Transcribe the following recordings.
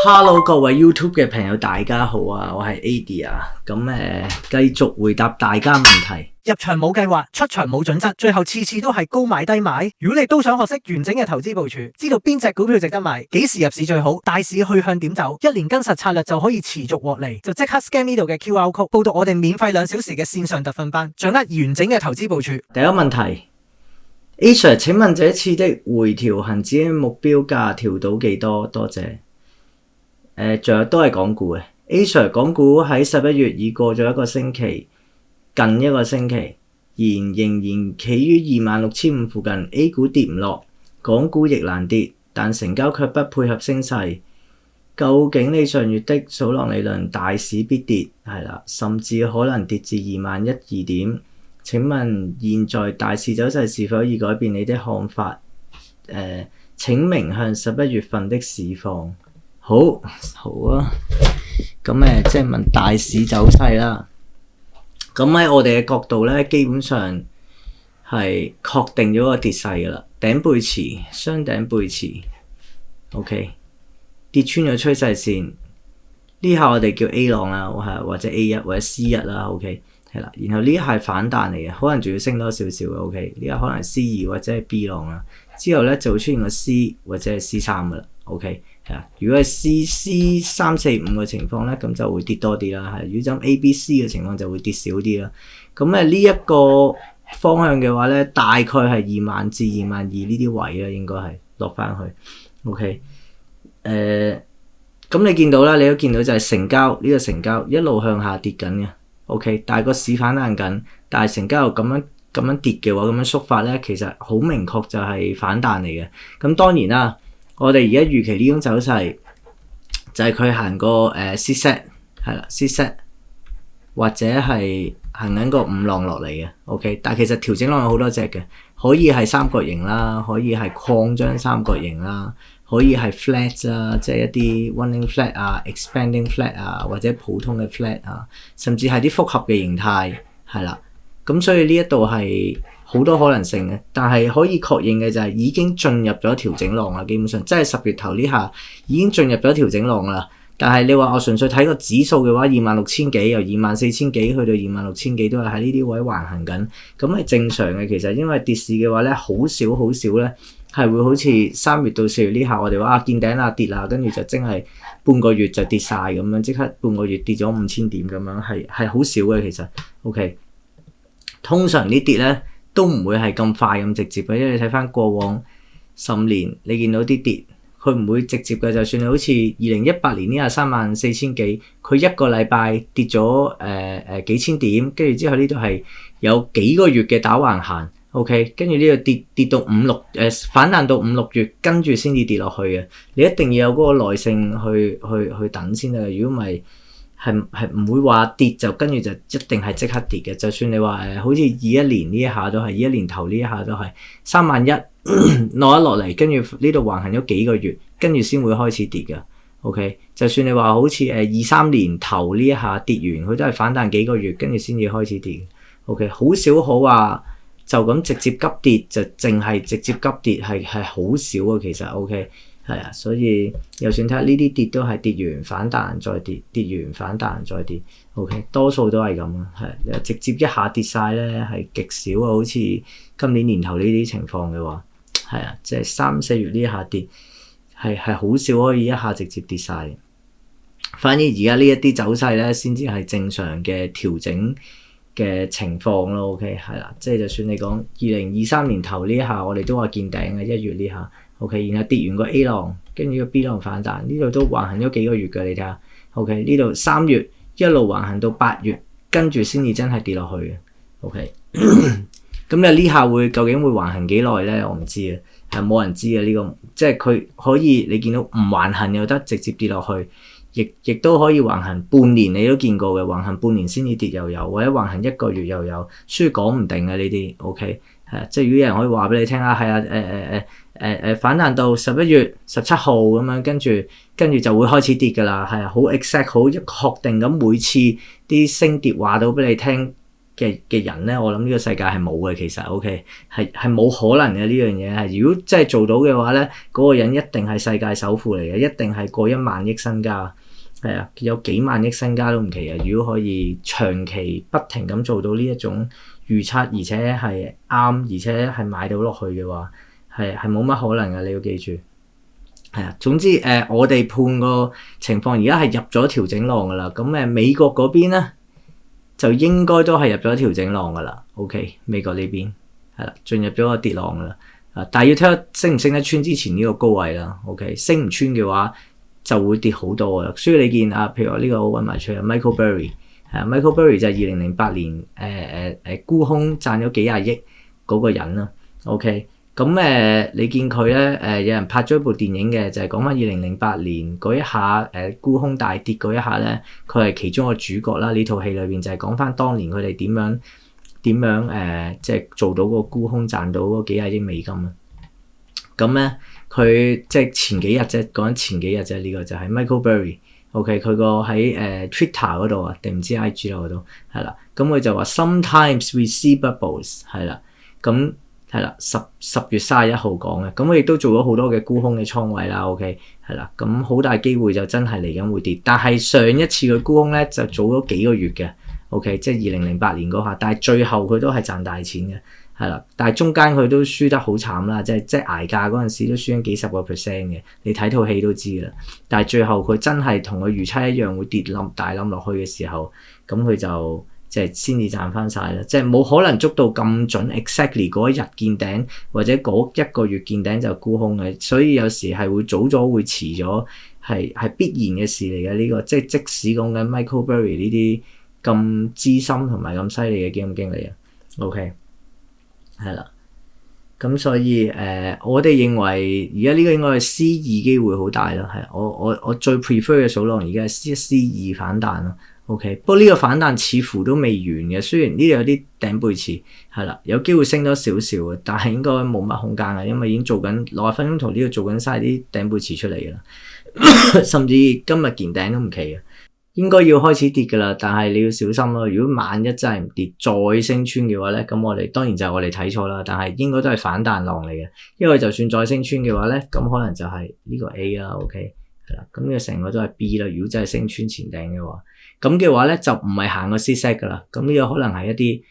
Hello，各位 YouTube 嘅朋友，大家好啊！我係 Adi 啊，繼續回答大家問題。入場冇計劃，出場冇準則，最後次次都係高買低買。如果你都想學識完整嘅投資部署，知道邊隻股票值得買，幾時入市最好，大市去向點走，一年跟實策略就可以持續獲利，就即刻 scan 呢度嘅 QR code，報讀我哋免費2小時嘅線上特訓班，掌握完整嘅投資部署。第一個問題 ，A Sir， 請問這次的回調恒指嘅目標價調到幾多？多謝。仲有都係港股嘅 A Sir， 港股喺11月已過咗一個星期，近一個星期，仍然企於26,500附近。A 股跌唔落，港股亦難跌，但成交卻不配合升勢。究竟你上月的數浪理論，大市必跌係啦，甚至可能跌至21,200點。請問現在大市走勢是否已改變你的看法？請明向11月份的市況。好啊，咁即係問大市走勢啦。咁喺我哋嘅角度咧，基本上係確定咗個跌勢噶啦，頂背馳，雙頂背馳 ，OK， 跌穿咗趨勢線，呢下我哋叫 A 浪啦，或者 A1 或者 C1 啦 ，OK， 係啦。然後呢下係反彈嚟嘅，可能仲要升多少少嘅 ，OK， 呢下可能係 C2 或者係 B 浪啦。之後咧就會出現個 C 或者係 C3 噶啦 ，OK。係啊，如果係 C3、4、5嘅情況咧，咁就會跌多啲啦。係，如果咁 A、B、C 嘅情況就會跌少啲啦。咁呢一個方向嘅話咧，大概係20,000至22,000呢啲位啦，應該係落翻去。OK，咁你見到啦，你都見到就係成交呢個成交一路向下跌緊嘅。OK， 但係個市反彈緊，但係成交又咁樣跌嘅話，咁樣縮法咧，其實好明確就係反彈嚟嘅。咁當然啦。我哋而家預期呢種走勢就係佢行個sit 係啦 sit 或者係行緊個5浪落嚟嘅 OK， 但係其實調整浪有好多隻嘅，可以係三角形啦，可以係擴張三角形啦，可以係 flat 啦，即係一啲 running flat 啊 expanding flat 啊，或者普通嘅 flat 啊，甚至係啲複合嘅形態係啦。咁所以呢一度係好多可能性嘅，但係可以確認嘅就係已經進入咗調整浪啦，基本上即係10月頭呢下已經進入咗調整浪啦。但係你話我純粹睇個指數嘅話，26,000幾由24,000幾去到26,000幾都係喺呢啲位橫行緊，咁係正常嘅。其實因為跌市嘅話咧，好少咧係會好似3月到4月呢下我哋話見頂啦跌啦，跟住就真係半個月就跌晒咁樣，即刻半個月跌咗5,000點咁樣，係好少嘅其實。OK， 通常呢跌咧都唔會係咁快咁直接嘅，因為你睇翻過往10年，你見到啲跌，佢唔會直接嘅。就算你好似2018年呢下34,000幾，佢一個禮拜跌咗幾千點，跟住之後呢度係有幾個月嘅打橫行 ，OK， 跟住呢度跌到5、6反彈到5、6月，跟住先至跌落去嘅。你一定要有嗰個耐性去等先得嘅，如果唔係。係唔會話跌就跟住就一定係即刻跌嘅。就算你話好似21年呢一下都係21年頭呢一下都係31,000落一落嚟，跟住呢度橫行咗幾個月，跟住先會開始跌嘅。OK， 就算你話好似23年頭呢一下跌完，佢都係反彈幾個月，跟住先至開始跌。OK， 好少可話就咁直接急跌，就淨係直接急跌係好少啊。其實 OK。係啊，所以就算睇下呢啲跌都係跌完反彈再跌，跌完反彈再跌 ，OK， 多數都係咁啊，係直接一下跌晒咧係極少啊，好似今年年頭呢啲情況嘅話，係啊，即係3、4月呢一下跌係好少可以一下直接跌晒，反而而家呢一啲走勢咧先至係正常嘅調整嘅情況咯 ，OK， 係啦，即係就算你講2023年頭呢一下，我哋都話見頂嘅1月呢下。OK， 然後跌完個 A 浪，跟住個 B 浪反彈，呢度都橫行咗幾個月嘅，你睇下。OK， 呢度3月一路橫行到8月，跟住先至真係跌落去嘅。OK， 咁你呢下究竟會橫行幾耐咧？我唔知啊，係冇人知啊呢個，即係佢可以你見到唔橫行又得，直接跌落去，亦都可以橫行半年，你都見過嘅，橫行半年先至跌又有，或者橫行1個月又有，所以講唔定啊呢啲。OK， 係即係如果有人可以話俾你聽啊，係啊反彈到11月17號咁樣，跟住就會開始跌㗎啦，係啊，好 exact 好確定咁每次啲升跌話到俾你聽嘅人咧，我諗呢個世界係冇嘅，其實 OK 係冇可能嘅呢樣嘢係。如果真係做到嘅話咧，嗰個人一定係世界首富嚟嘅，一定係過1萬億身家，係啊，有幾萬億身家都唔奇啊！如果可以長期不停咁做到呢一種預測，而且係啱，而且係買到落去嘅話，係冇乜可能嘅，你要記住。係啊，總之我哋判個情況而家係入咗調整浪噶啦。咁美國嗰邊咧就應該都係入咗調整浪噶啦。OK， 美國呢邊係啦，進入咗個跌浪噶啦。但係要睇下升唔升得穿之前呢個高位啦。OK， 升唔穿嘅話就會跌好多噶。所以你見譬如話呢個我揾埋出嚟 Michael Burry 係啊 ，Michael Burry 就係2008年沽空賺咗幾廿億嗰個人啦。OK。咁你見佢咧有人拍咗一部電影嘅，就係講翻2008年嗰一下沽空大跌嗰一下咧，佢係其中一個主角啦。呢套戲裏邊就係講翻當年佢哋點樣即係做到個沽空賺到嗰幾廿億美金啊。咁咧佢即係前幾日啫，講緊前幾日啫，呢個就係 Michael Burry。OK， 佢個喺Twitter 嗰度啊，定唔知 IG 嗰度係啦。咁佢就話 Sometimes we see bubbles 係啦，咁。係啦，10月31號講嘅，咁我亦都做咗好多嘅沽空嘅倉位啦。OK， 係啦，咁好大機會就真係嚟緊會跌，但係上一次嘅沽空咧就早咗幾個月嘅。OK， 即係2008年嗰下，但係最後佢都係賺大錢嘅，係啦，但係中間佢都輸得好慘啦，即係捱價嗰陣時都輸緊幾10%嘅，你睇套戲都知啦。但係最後佢真係同佢預測一樣會跌大冧落去嘅時候，咁佢就即係先至賺翻晒啦，即係冇可能捉到咁準 exactly 嗰一日見頂或者嗰一個月見頂就沽空嘅，所以有時係會早咗會遲咗，係必然嘅事嚟嘅呢個，即係即使講緊 Michael Burry 呢啲咁資深同埋咁犀利嘅基金經理啊 ，OK 係啦，咁所以我哋認為而家呢個應該係 C2 機會好大啦，係我最 prefer 嘅數浪而家係 C2 反彈咯。OK， 不過呢個反彈似乎都未完嘅，雖然呢度有啲頂背馳，係啦，有機會升多少少嘅，但係應該冇乜空間嘅，因為已經做緊60分鐘圖呢度做緊晒啲頂背馳出嚟嘅啦，甚至今日見頂都唔奇嘅，應該要開始跌嘅啦，但係你要小心咯。如果萬一真係唔跌，再升穿嘅話咧，咁我哋當然就係我哋睇錯啦，但係應該都係反彈浪嚟嘅，因為就算再升穿嘅話咧，咁可能就係呢個 A 啦 ，OK 係啦，咁呢個成個都係 B 啦。如果真係升穿前頂嘅話。咁嘅話咧就唔係行個 zigzag 噶啦，咁呢個可能係一啲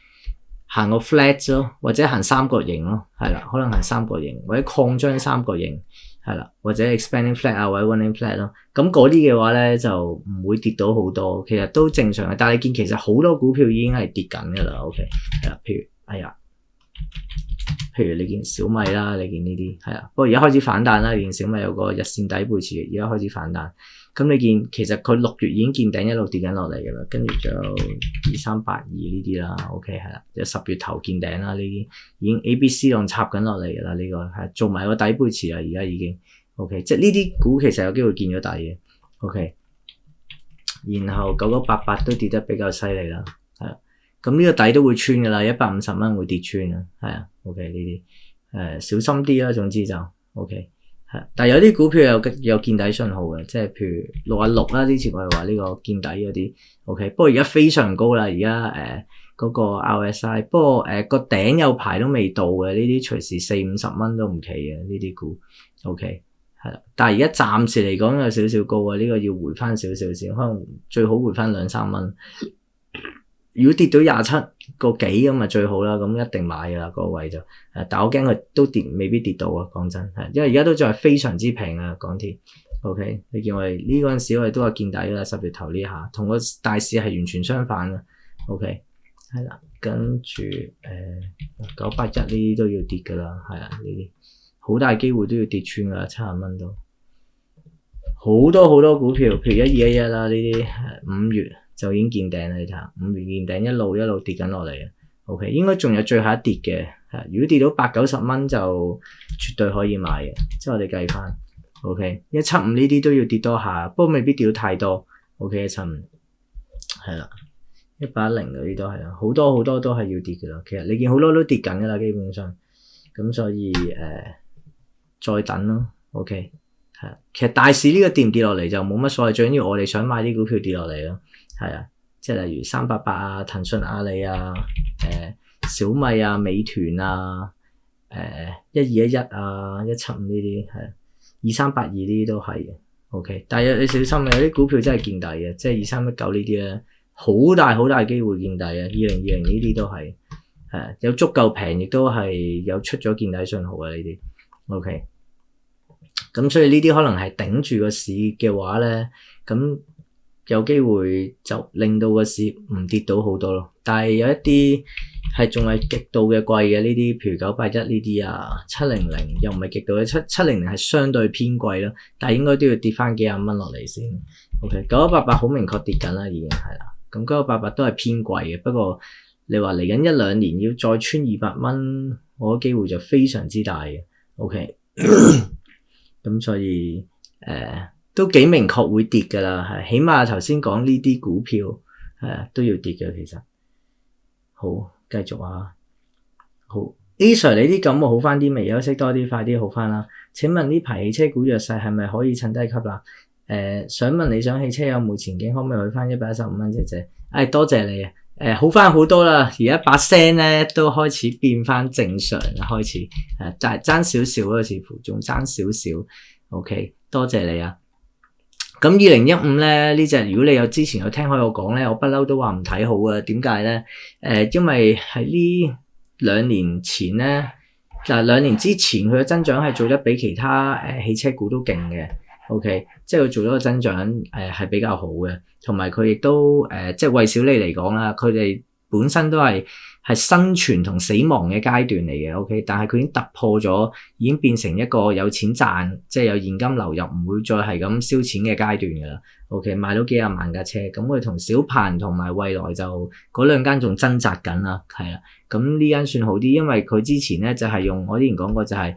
行個 flat 咯，或者行三角形咯，係啦，可能係三角形或者擴張三角形，係啦，或者 expanding flat 啊或者 running flat 咯，咁嗰啲嘅話咧就唔會跌到好多，其實都正常嘅。但係你見其實好多股票已經係跌緊噶啦 ，OK 係啦，譬如你見小米啦，你見呢啲係啊，不過而家開始反彈啦，你見小米有個日線底背馳，而家開始反彈。咁你見其實佢6月已經見頂一路跌緊落嚟嘅啦，跟住仲有2382呢啲啦 ，OK 係啦，有10月頭見頂啦，呢啲已經 ABC 浪插緊落嚟嘅啦，呢個係做埋個底背馳啦，而家已經 OK， 即係呢啲股其實有機會見咗底嘅 OK， 然後9988都跌得比較犀利啦，係啦，咁呢個底都會穿嘅啦，150蚊會跌穿啊，係啊 OK 呢啲小心啲啦，總之就 OK。但係有啲股票有見底信號嘅，即係譬如66啦，之前我哋話呢個見底嗰啲 OK， 不過而家非常高啦，而家嗰個 RSI， 不過個頂有排都未到嘅，呢啲隨時40-50蚊都唔奇嘅呢啲股 OK 係啦，但係而家暫時嚟講有少少高啊，呢個要回翻少少先，可能最好回翻2-3蚊。如果跌到27個幾咁咪最好啦，咁一定買㗎啦個位就，但我驚佢都未必跌到啊，講真係，因為而家都仲係非常之平啊港鐵 ，OK， 你見我哋呢嗰陣時我哋都話見底啦，10月頭呢下，同個大市係完全相反啊 ，OK， 係啦，跟住981呢啲都要跌㗎啦，係啊，呢啲好大機會都要跌穿㗎啦，70蚊都，好多股票，譬如1211啦呢啲5月。就已經見頂啦，你睇下5月見頂一路跌緊落嚟嘅 ，OK， 應該仲有最後一跌嘅，如果跌到80-90蚊就絕對可以買嘅，即係我哋計翻 ，OK， 175呢啲都要跌多下，不過未必跌到太多 ，OK， 175係啦，110嗰啲都係啦，好多都係要跌嘅啦，其實你見好多都跌緊嘅啦，基本上，咁所以再等咯 ，OK， 係，其實大市呢個跌唔跌落嚟就冇乜所謂，最緊要我哋想買啲股票跌落嚟咯。係啊，即係例如388啊、騰訊、阿里啊、小米啊、美團啊、1211啊、175呢啲係2382呢啲都係嘅。OK， 但係你小心啊，有啲股票真係見底嘅，即係2319呢啲咧，好大機會見底啊！2020呢啲都係有足夠平，亦都係有出咗見底信號嘅呢啲。OK， 咁所以呢啲可能係頂住個市嘅話咧，咁有機會就令到個市唔跌到好多咯。但係有一啲係仲係極度嘅貴嘅呢啲，譬如981呢啲啊，700又唔係極度嘅700係相對偏貴咯，但係應該都要跌翻幾廿蚊落嚟先。OK， 9188好明確跌緊啦，已經係啦。咁9188都係偏貴嘅，不過你話嚟緊1-2年要再穿200蚊，我覺得機會就非常之大嘅。OK， 咁所以都幾明確會跌㗎啦，係起碼頭先講呢啲股票都要跌嘅其實。好，繼續啊。好 ，A Sir 你啲感冒好翻啲未？休息多啲，快啲好翻啦。請問呢排汽車股弱勢係咪可以趁低吸啦？想問理想汽車有冇前景，可唔可以去翻115蚊姐姐？多謝你啊！好翻好多啦，而家把聲咧都開始變翻正常啦，開始爭少少咯，似乎仲爭少少。OK， 多謝你啊！咁2015咧呢隻，如果你有之前有聽開我講咧，我不嬲都話唔睇好啊。點解咧？因為喺呢2年前咧，嗱2年之前佢嘅增長係做得比其他汽車股都勁嘅。OK， 即係佢做咗個增長係比較好嘅，同埋佢亦都即係為小利嚟講啦，佢哋本身都係生存同死亡嘅階段嚟嘅。OK， 但係佢已經突破咗，已經變成一個有錢賺，即係有現金流入，唔會再係咁燒錢嘅階段㗎啦。OK， 賣到幾廿萬架車，咁佢同小鵬同埋蔚來就嗰兩間仲掙扎緊啦，係啦。咁呢間算好啲，因為佢之前咧就係用我之前講過就係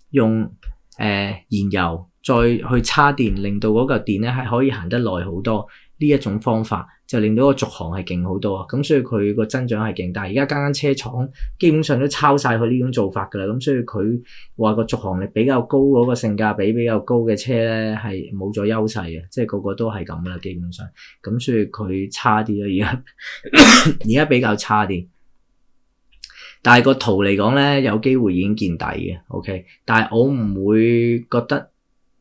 用燃油再去叉電，令到嗰嚿電咧係可以行得耐好多。呢一種方法就令到個續航係勁好多啊！咁所以佢個增長係勁，但係而家間車廠基本上都抄晒佢呢種做法㗎啦。咁所以佢話個續航力比較高，嗰個性價比比較高嘅車咧係冇咗優勢嘅，即係個個都係咁啦，基本上。咁所以佢差啲啦，而家比較差啲。但係個圖嚟講咧，有機會已經見底嘅。OK， 但係我唔會覺得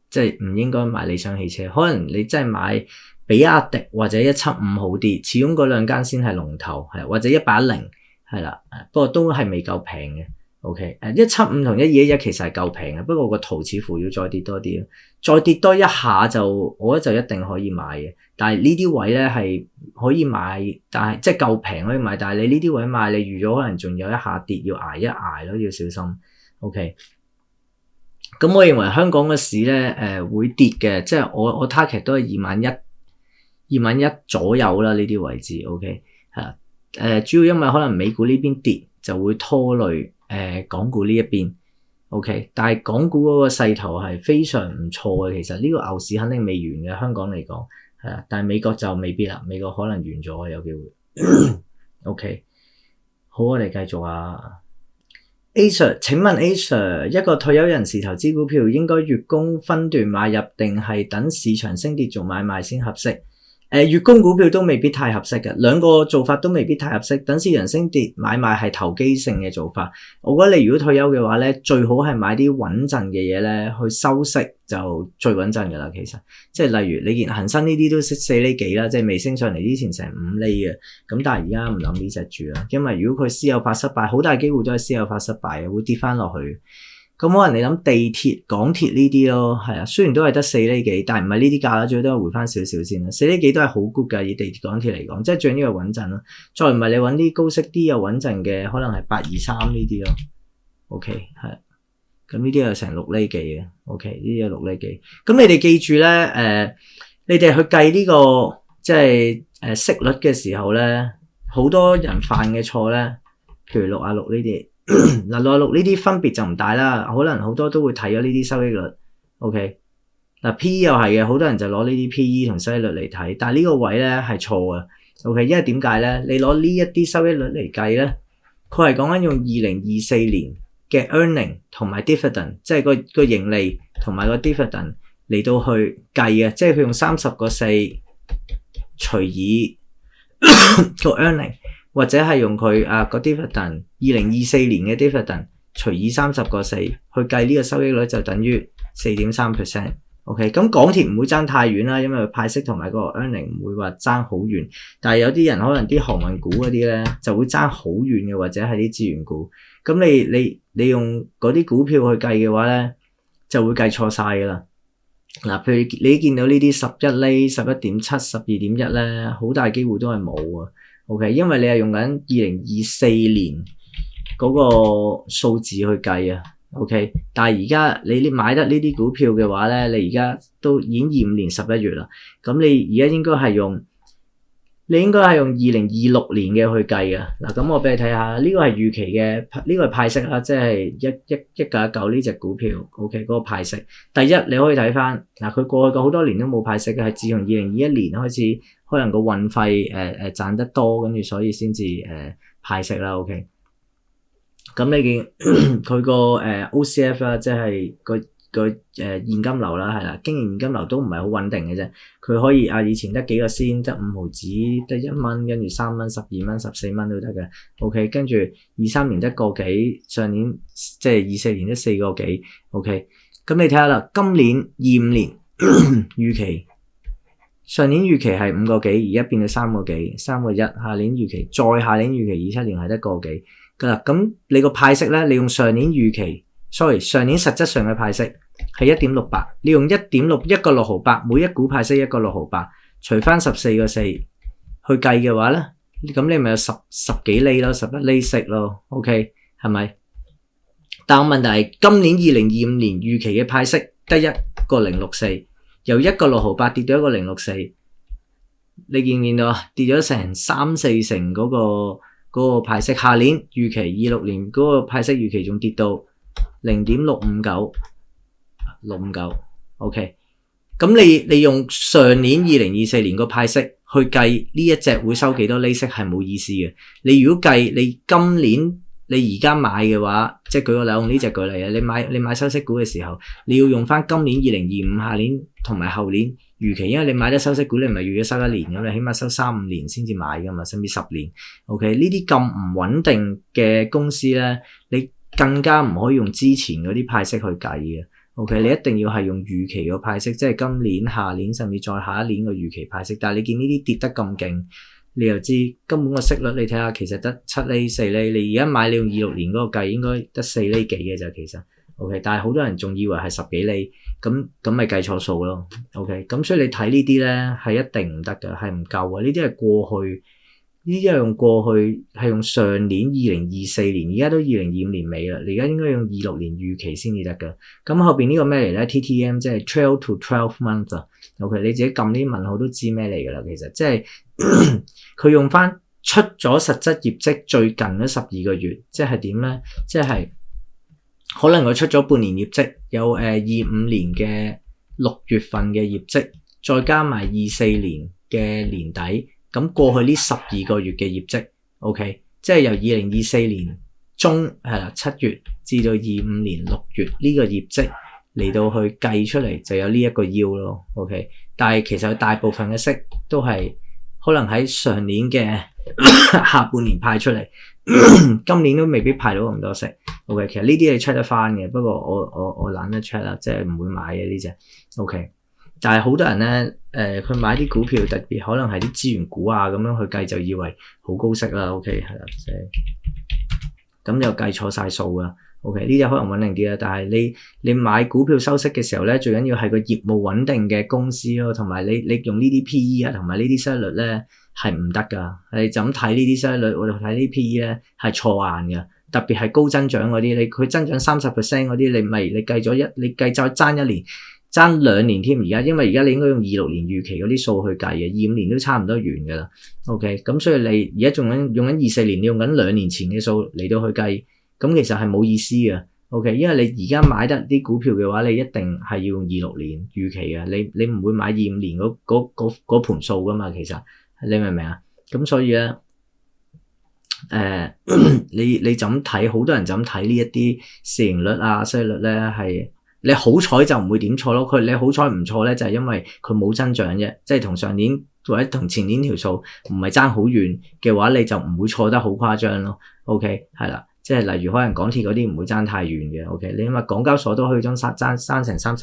即係唔應該買理想汽車，可能你真係買比亞迪或者175好啲，始終嗰兩間先係龍頭，係或者110係啦，不過都係未夠平嘅。OK， 175同1211其實係夠平嘅，不過個圖似乎要再跌多啲，再跌多一下就我覺得就一定可以買嘅。但係呢啲位咧係可以買，但係即係夠平可以買，但係你呢啲位買，你預咗可能仲有一下跌，要捱一捱咯，要小心。OK。咁我認為香港嘅市咧會跌嘅，即係我 target 都係21,000左右啦，呢啲位置 OK 係啦。主要因為可能美股呢邊跌就會拖累港股呢一邊 OK， 但係港股嗰個勢頭係非常唔錯嘅，其實呢個牛市肯定未完嘅，香港嚟講係啦，但係美國就未必啦，美國可能完咗有機會。OK， 好，我哋繼續啊。A Sir， 請問 A Sir， 一個退休人士投資股票應該月供分段買入定係等市場升跌做買賣先合適？月供股票都未必太合適嘅，兩個做法都未必太合適。等市場升跌買賣係投機性嘅做法。我覺得你如果退休嘅話咧，最好係買啲穩陣嘅嘢咧去收息就最穩陣㗎啦。其實即係例如你見恒生呢啲都識4厘幾啦，即係未升上嚟之前成5厘嘅。咁但係而家唔諗呢隻住啦，因為如果佢私有化失敗，好大機會都係私有化失敗嘅，會跌翻落去。咁可能你諗地鐵、港鐵呢啲咯，係啊，雖然都係得4厘幾，但係唔係呢啲價啦，最多係回翻少少先啦。4厘幾都係好 good 㗎，以地鐵、港鐵嚟講，即係最緊要係穩陣咯。再唔係你揾啲高息啲又穩陣嘅，可能係823呢啲咯。OK， 係。咁呢啲有成6厘幾嘅。OK， 呢啲有6厘幾。咁你哋記住咧，你哋去計呢個即係息率嘅時候咧，好多人犯嘅錯咧，譬如66呢啲。嗱，66呢啲分別就唔大啦，可能好多都會睇咗呢啲收益率。OK， 嗱 PE 又係嘅，好多人就攞呢啲 PE 同收益率嚟睇，但係呢個位咧係錯嘅。OK， 因為點解咧？你攞呢一啲收益率嚟計咧，佢係講緊用2024年嘅 earning 同埋 dividend， 即係個盈利同埋個 dividend 嚟到去計嘅，即係佢用30.4除以個 earning， 或者係用佢個 dividend 2024年嘅 dividend 除以30.4去計呢個收益率就等於 4.3%。OK， 咁港鐵唔會爭太遠啦，因為派息同埋個 earning 唔會話爭好遠。但係有啲人可能啲航運股嗰啲咧就會爭好遠嘅，或者係啲資源股。咁你用嗰啲股票去計嘅話咧，就會計錯晒㗎啦。嗱，譬如你見到呢啲11厘、11.7、12.1咧，好大機會都係冇啊。OK， 因為你係用緊2024年嗰個數字去計啊。OK， 但係而家你買得呢啲股票嘅話咧，你而家都已經25年11月啦。咁你而家應該係用2026年嘅去計啊。嗱，咁我俾你睇下，呢個係預期嘅，呢個係派息啦，即係1919呢隻股票 OK 嗰個派息。第一你可以睇翻嗱，佢過去好多年都冇派息嘅，係自從2021年開始，可能個運費賺得多，跟住所以先至派息啦。OK， 咁你見佢個OCF 啦，即係個現金流啦，係啦，經營現金流都唔係好穩定嘅啫。佢可以以前得幾個仙，得5毫子，得1蚊，跟住3蚊、12蚊、14蚊都得嘅。OK， 跟住23年得個幾，上年即係24年得4個幾。OK， 咁你睇下啦，今年25年預期，上年預期係5個幾，而家變到3個幾，3個1。下年預期，再下年預期27年係得個幾。咁你個派息咧，你用上年預期上年實質上嘅派息係 1.68， 你用1個6毫8，每一股派息1個6毫8，除翻14.4去計嘅話咧，咁你咪有十幾厘咯，11厘息咯。OK， 係咪？但係問題係今年2025年預期嘅派息得1個064，由1個6毫8跌到1個064，你見唔見到啊？跌咗成3-4成嗰個派息。下年預期26年嗰個派息預期仲跌到0.659。OK， 咁你用上年2024年個派息去計呢一隻會收幾多利息係冇意思嘅。你如果計你今年你而家買嘅話，即係舉個例，用呢隻舉例啊，你買收息股嘅時候，你要用翻今年2025下年同埋後年預期，因為你買得收息股，你唔係預咗收1年咁，你起碼收3-5年先至買噶嘛，甚至10年。OK， 呢啲咁唔穩定嘅公司咧，你更加唔可以用之前嗰啲派息去計嘅。OK， 你一定要係用預期個派息，即係今年、下年甚至再下一年個預期派息。但係你見呢啲跌得咁勁，你又知根本個息率你睇下，其實得7厘、4厘。你而家買你用26年嗰個計，應該得4厘幾嘅咋其實。OK， 但係好多人仲以為係10幾厘，咁咪計錯數咯。OK， 咁所以你睇呢啲咧係一定唔得㗎，係唔夠啊！呢啲係過去。呢啲係用過去，係用上年2024年，而家都2025年尾啦。你而家應該用26年預期先至得㗎。咁後邊呢個咩嚟咧 ？TTM 即係 trail to 12 months 啊。OK， 你自己撳呢啲問號都知咩嚟㗎啦。其實即係佢用翻出咗實質業績最近嗰12個月，即係點咧？即係可能佢出咗半年業績，有25年嘅6月份嘅業績，再加埋24年嘅年底。咁過去呢12個月嘅業績 ，OK， 即係由2024年中7月至到25年6月呢個業績嚟到去計出嚟就有呢一個 yield 咯 ，OK。但係其實大部分嘅息都係可能喺上年嘅下半年派出嚟，今年都未必派到咁多息。OK， 其實呢啲你 check 得翻嘅，不過我懶得 check 啦，即係唔會買嘅呢隻。OK， 但係好多人咧。佢買啲股票特別可能係啲資源股啊咁樣去計就以為好高息啦 ，OK 係啦，即係咁就計錯晒數啊 ，OK 呢隻可能穩定啲啦，但係你買股票收息嘅時候咧，最緊要係個業務穩定嘅公司咯，同埋你用呢啲 PE 啊，同埋呢啲息率咧係唔得噶，你就咁睇呢啲息率，我哋睇呢啲 PE 咧係錯硬嘅，特別係高增長嗰啲，佢增長30% 嗰啲，你計咗你計就爭1年。爭2年添，而家因為而家你應該用26年預期嗰啲數去計嘅，25年都差唔多完㗎啦。OK， 咁所以你而家用緊24年，你用緊2年前嘅數嚟到去計，咁其實係冇意思嘅。OK， 因為你而家買得啲股票嘅話，你一定係要用26年預期嘅，你唔會買25年嗰盤數㗎嘛。其實你明唔明啊？咁所以咧，你就咁睇，好多人就咁睇呢一啲市盈率啊、息率咧係。你好彩就唔會點錯咯，你好彩唔錯咧，就係因為佢冇增長啫，即係同上年或者同前年條數唔係爭好遠嘅話，你就唔會錯得好誇張咯。OK 係啦，即係例如可能港鐵嗰啲唔會爭太遠嘅。OK 你因為港交所都可以爭成30%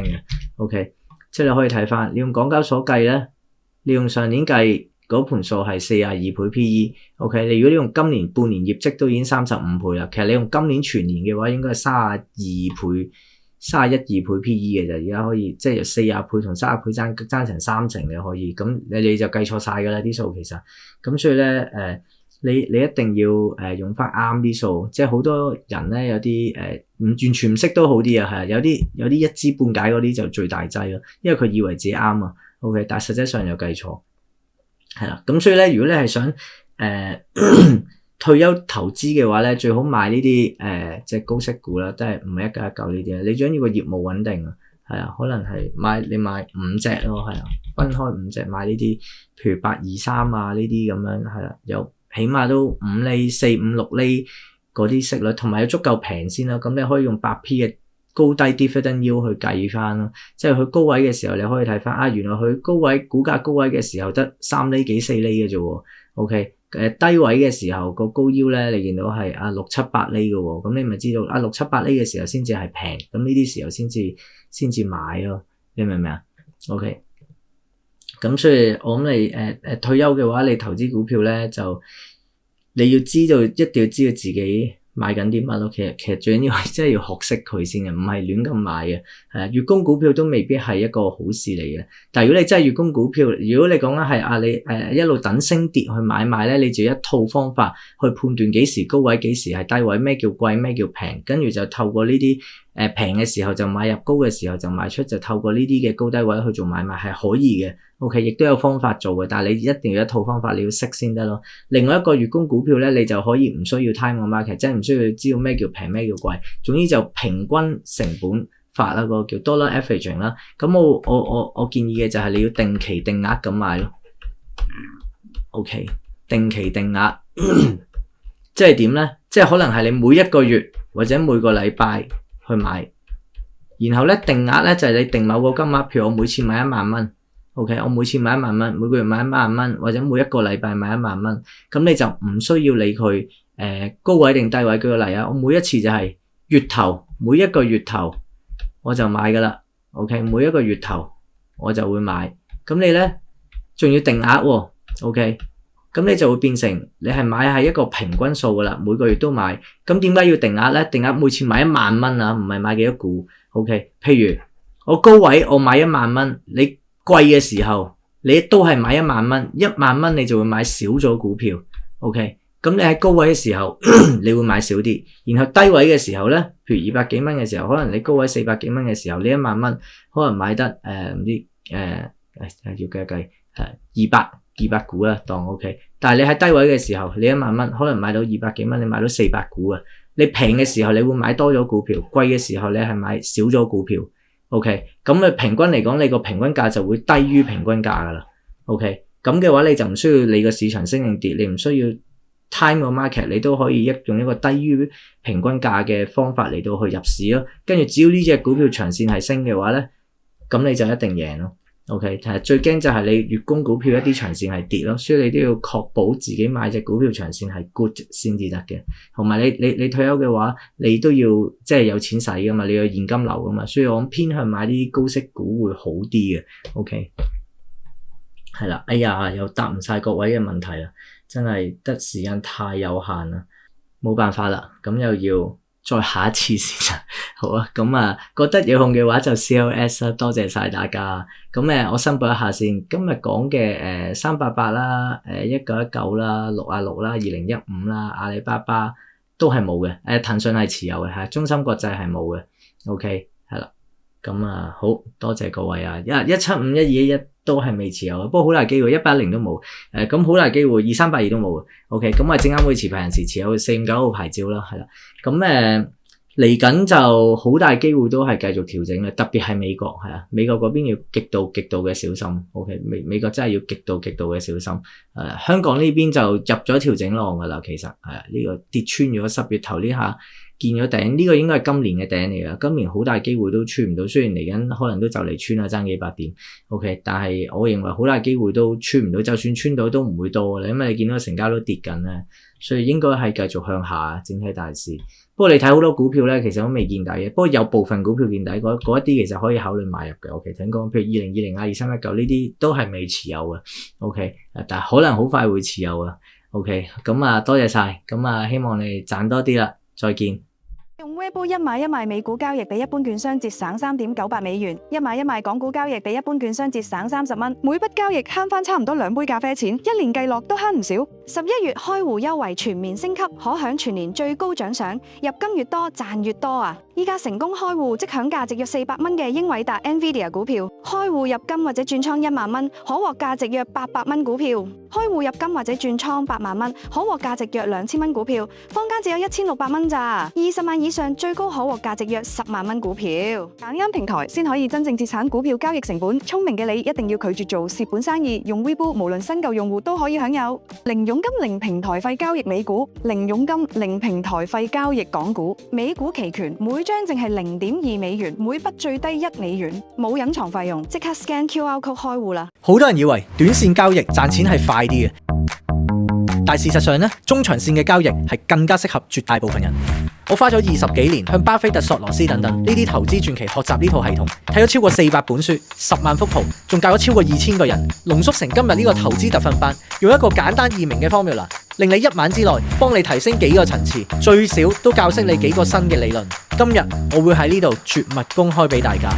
嘅。OK 即係你可以睇翻，你用港交所計咧，你用上年計嗰盤數係42倍 PE。OK 你如果你用今年半年業績都已經35倍啦，其實你用今年全年嘅話應該係31、2倍 PE 嘅就而家可以，即係由40倍同30倍爭成30%你可以，咁你就計錯晒㗎啦啲數其實，咁所以咧你一定要用翻啱啲數，即係好多人咧有啲完全唔識都好啲啊，係啊，有啲一知半解嗰啲就最大劑咯，因為佢以為自己啱啊 ，OK， 但係實際上又計錯，係啦，咁所以咧如果你係想退休投資嘅話咧，最好買呢啲即係高息股啦，都係唔係1919呢啲啊？你最緊要個業務穩定啊，係啊，可能係你買5隻咯，係啊，分開5隻買呢啲，譬如823啊呢啲咁樣，係啦，有起碼都5厘、4、5、6厘嗰啲息率，同埋要足夠平先啦。咁你可以用8P 嘅高低 dividend yield 去計翻咯，即係佢高位嘅時候你可以睇翻啊，原來佢股價高位嘅時候得3厘幾4厘嘅啫喎 ，OK。低位嘅時候個高腰咧，你見到係6、7、8厘嘅喎，咁你咪知道6、7、8厘嘅時候先至係平，咁呢啲時候先至買咯，你明唔明啊 ？OK， 咁所以我諗你退休嘅話，你投資股票咧就你要知道，一定要知道自己買緊啲乜咯。其實最緊要係真係要學識佢先嘅，唔係亂咁買嘅。月供股票都未必係一個好事嚟嘅。但係如果你真係月供股票，如果你講緊係你一路等升跌去買賣咧，你就一套方法去判斷幾時高位，幾時係低位，咩叫貴，咩叫平，跟住就透過呢啲平嘅時候就買入，高嘅時候就賣出，就透過呢啲嘅高低位去做買賣係可以嘅。OK， 亦都有方法做嘅，但係你一定要一套方法，你要識先得咯。另外一個月供股票咧，你就可以唔需要 time on market，即係唔需要知道咩叫平咩叫貴，總之就平均成本法啦，個叫 dollar averaging 啦。咁我建議嘅就係你要定期定額咁買咯。OK， 定期定額，即係點咧？即係可能係你每一個月或者每個禮拜去買，然後咧定額咧就係你定某個金額，譬如我每次買1萬蚊。OK， 我每次買1萬蚊，每個月買1萬蚊，或者每一個禮拜買1萬蚊，咁你就唔需要理佢高位定低位。舉個例啊，我每一次就係月頭，每一個月頭我就買噶啦。OK， 每一個月頭我就會買，咁你咧仲要定額喎。OK， 咁你就會變成你係買係一個平均數噶啦，每個月都買。咁點解要定額咧？定額每次買1萬蚊啊，唔係買幾多股。OK， 譬如我高位我買1萬蚊，你貴嘅時候你都係買1萬蚊，1萬蚊你就會買少咗股票 ，OK， 咁你喺高位嘅時候你會買少啲，然後低位嘅時候咧，譬如200幾蚊嘅時候，可能你高位400幾蚊嘅時候，你1萬蚊可能買得唔知要計200股啦當 OK， 但係你喺低位嘅時候，你1萬蚊可能買到200幾蚊，你買到400股啊，你平嘅時候你會買多咗股票，貴嘅時候你係買少咗股票。OK， 咁你平均嚟講，你個平均價就會低於平均價噶啦。OK， 咁嘅話你就唔需要你個市場升定跌，你唔需要 time 個 market， 你都可以用一個低於平均價嘅方法嚟到去入市咯。跟住只要呢隻股票長線係升嘅話咧，咁你就一定贏咯。OK， 其實最驚就係你月供股票一啲長線係跌咯，所以你都要確保自己買隻股票長線係 good 先至得嘅。同埋你退休嘅話，你都要即係有錢使噶嘛，你有現金流噶嘛，所以我偏向買啲高息股會好啲嘅。OK， 係啦，哎呀，又答唔晒各位嘅問題啦，真係得時間太有限啦，冇辦法啦，咁又要再下一次先好啊，咁覺得有用嘅話就 CLS 啦，多謝晒大家。咁我申報一下先，今日講嘅388啦，1919啦，666啦，2015啦，阿里巴巴都係冇嘅，騰訊係持有嘅，中芯國際係冇嘅。OK， 係啦，咁好多謝各位啊，175、1211都係未持有嘅，不過好大機會110都冇，咁好大機會2382都冇。OK， 咁證監會持牌人士持有459號牌照啦，係啦，咁嚟緊就好大機會都係繼續調整嘅，特別係美國係啊，美國嗰邊要極度嘅小心。OK， 美國真係要極度嘅小心。香港呢邊就入咗調整浪噶啦，其實係啊，呢個跌穿咗10月頭呢下見咗頂，呢個應該係今年嘅頂嚟㗎。今年好大機會都穿唔到，雖然嚟緊可能都就嚟穿啦，爭幾百點。OK， 但係我認為好大機會都穿唔到，就算穿到都唔會多啦，因為你見到成交都跌緊咧，所以應該係繼續向下整體大市。不過你睇好多股票咧，其實都未見底嘅。不過有部分股票見底，嗰一啲其實可以考慮買入嘅。OK， 聽講譬如2020啊、2319呢啲都係未持有嘅。OK， 但係可能好快會持有啊。OK， 咁啊多謝晒，咁啊希望你賺多啲啦，再見。用 Weibo 一買一賣美股交易比一般券商節省3.98美元，一買一賣港股交易比一般券商節省30蚊，每筆交易慳翻差唔多2杯咖啡錢，一年計落都慳唔少。11月開戶優惠全面升級，可享全年最高獎賞，入金越多賺越多啊！依家成功開戶即享價值約400蚊嘅英偉達 Nvidia 股票，開戶入金或者轉倉1萬蚊，可獲價值約800蚊股票；開戶入金或者轉倉8萬蚊，可獲價值約2000蚊股票。坊間只有1600蚊咋，20萬以上最高可獲價值約10萬蚊股票。揀啱平台先可以真正節省股票交易成本。聰明嘅你一定要拒絕做蝕本生意，用 Weibo 無論新舊用戶都可以享有零佣金、零平台費交易美股，零佣金、零平台費交易港股。美股期權每張淨係0.2美元，每筆最低1美元，冇隱藏費用，即刻 scan QR code 開戶啦。好多人以為短線交易賺錢係快啲嘅，但事實上呢，中長線嘅交易係更加適合絕大部分人。我花咗20幾年向巴菲特、索羅斯等等呢啲投資傳奇學習呢套系統，睇咗超過400本書、10萬幅圖，仲教咗超過2000個人，濃縮成今日呢個投資特訓班，用一個簡單易明嘅 formula，令你一晚之內幫你提升幾個層次，最少都教識你幾個新嘅理論。今日我會喺呢度絕密公開俾大家。